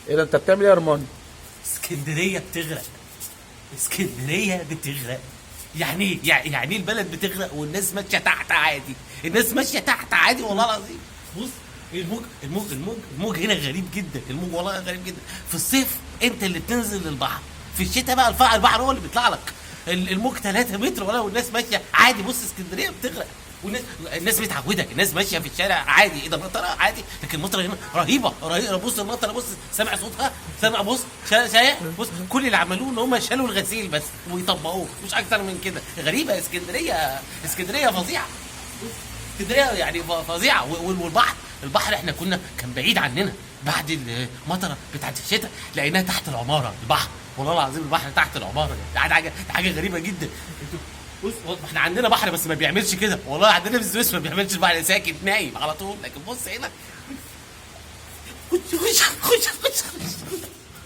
ايه ده انت بتعمل ايه يا رمان؟ اسكندريه بتغرق. اسكندريه بتغرق. يعني ايه؟ يعني ايه البلد بتغرق والناس ماشيه تحت عادي؟ الناس ماشيه تحت عادي والله العظيم. بص، الموج هنا غريب جدا. الموج والله غريب جدا. في الصيف انت اللي بتنزل للبحر، في الشتاء بقى البحر هو اللي بيطلع لك. الموج 3 متر ولا، والناس ماشيه عادي. بص اسكندريه بتغرق، والناس متعوده، الناس ماشيه في الشارع عادي. ايه ده مطره عادي، لكن المطره هنا رهيبه رهيبه. بص المطره، بص سامع صوتها، سامع. بص شايف، بص كل اللي عملوه ان هم شالوا الغسيل بس ويطبقوه، مش اكتر من كده. غريبه اسكندريه، اسكندريه فظيعه. اسكندريه يعني فظيعه. البحر احنا كان بعيد عننا. بعد المطره بتاعت الشتاء لقيناها تحت العماره. البحر والله العظيم البحر تحت العماره. دي حاجه غريبه جدا. بص احنا عندنا بحر بس ما بيعملش كده. والله عندنا في السويس ما بيعملش، البحر ساكت نايم على طول. لكن بص هنا خش